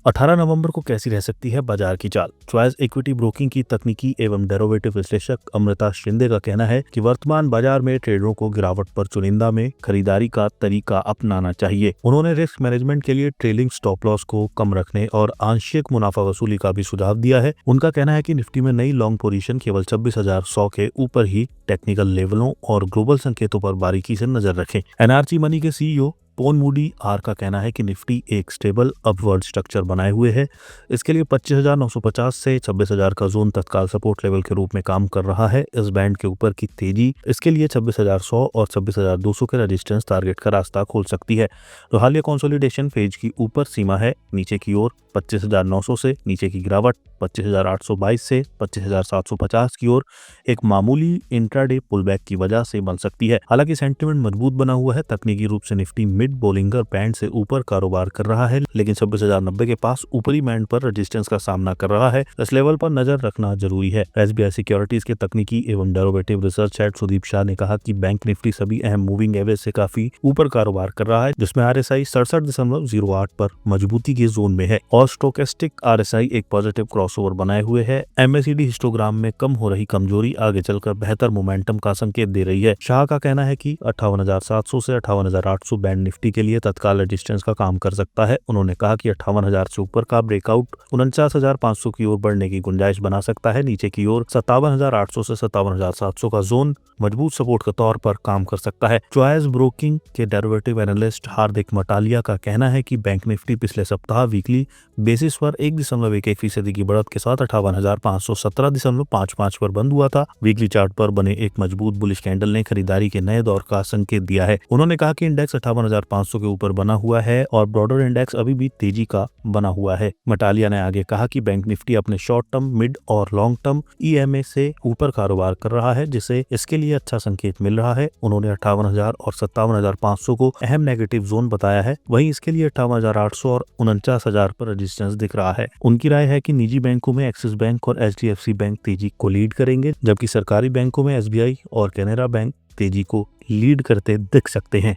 18 नवंबर को कैसी रह सकती है बाजार की चाल। चॉइस इक्विटी ब्रोकिंग की तकनीकी एवं डेरिवेटिव विश्लेषक अमृता शिंदे का कहना है कि वर्तमान बाजार में ट्रेडरों को गिरावट पर चुनिंदा में खरीदारी का तरीका अपनाना चाहिए। उन्होंने रिस्क मैनेजमेंट के लिए ट्रेलिंग स्टॉप लॉस को कम रखने और आंशिक मुनाफा वसूली का भी सुझाव दिया है। उनका कहना है कि निफ्टी में नई लॉन्ग पोजीशन केवल 26,100 के ऊपर ही टेक्निकल लेवलों और ग्लोबल संकेतों पर बारीकी से नजर रखें। एनआरजी मनी के सीईओ पोन मूडी आर का कहना है कि निफ्टी एक स्टेबल अपवर्ड स्ट्रक्चर बनाए हुए है। इसके लिए 25,950 से 26,000 का जोन तत्काल सपोर्ट लेवल के रूप में काम कर रहा है। इस बैंड के ऊपर की तेजी इसके लिए 26,100 और 26,200 के रेजिस्टेंस टारगेट का रास्ता खोल सकती है। तो हालिया कंसोलिडेशन फेज की ऊपर सीमा है, नीचे की ओर 25,900 से नीचे की गिरावट 25,822 से 25,750 की ओर एक मामूली इंट्राडे पुलबैक की वजह से बन सकती है। हालांकि सेंटिमेंट मजबूत बना हुआ है। तकनीकी रूप से निफ्टी मिड बोलिंगर बैंड से ऊपर कारोबार कर रहा है, लेकिन 26,090 के पास ऊपरी बैंड पर रेजिस्टेंस का सामना कर रहा है। इस लेवल पर नजर रखना जरूरी है। एसबीआई सिक्योरिटीज के तकनीकी एवं derivative research head Sudeep Shah ने कहा कि बैंक निफ्टी सभी अहम मूविंग एवरेज से काफी ऊपर कारोबार कर रहा है, जिसमें आरएसआई 67.08 पर मजबूती के जोन में है और स्टोकेस्टिक आरएसआई एक पॉजिटिव क्रॉसओवर बनाए हुए है। एमएसीडी हिस्टोग्राम में कम हो रही कमजोरी आगे चलकर बेहतर मोमेंटम का संकेत दे रही है। शाह का कहना है कि 58,700 से 58,800 बैंड निफ्टी के लिए तत्काल रेजिस्टेंस का काम कर सकता है। उन्होंने कहा कि 58,000 से ऊपर का ब्रेकआउट 49,500 की ओर बढ़ने की गुंजाइश बना सकता है। नीचे की ओर 57,800 से 57,700 का जोन मजबूत सपोर्ट के तौर पर काम कर सकता है। चॉइस ब्रोकिंग के डेरिवेटिव एनालिस्ट हार्दिक मटालिया का कहना है कि बैंक निफ्टी पिछले सप्ताह वीकली बेसिस पर 1.11% की बढ़त के साथ 58,517.55 पर बंद हुआ था। वीकली चार्ट पर बने एक मजबूत बुलिश कैंडल ने खरीदारी के नए दौर का संकेत दिया है। उन्होंने कहा कि इंडेक्स 58,500 के ऊपर बना हुआ है और ब्रॉडर इंडेक्स अभी भी तेजी का बना हुआ है। मटालिया ने आगे कहा कि बैंक निफ्टी अपने शॉर्ट टर्म, मिड और लॉन्ग टर्म ईएमए से ऊपर कारोबार कर रहा है, जिसे इसके लिए अच्छा संकेत मिल रहा है। उन्होंने 58,000 और 57,500 को अहम नेगेटिव जोन बताया है। वहीं इसके लिए 58,800 और 49,000 पर रेजिस्टेंस दिख रहा है। उनकी राय है कि निजी बैंकों में एक्सिस बैंक और एचडीएफसी बैंक तेजी को लीड करेंगे, जबकि सरकारी बैंकों में एसबीआई और कैनरा बैंक तेजी को लीड करते दिख सकते हैं।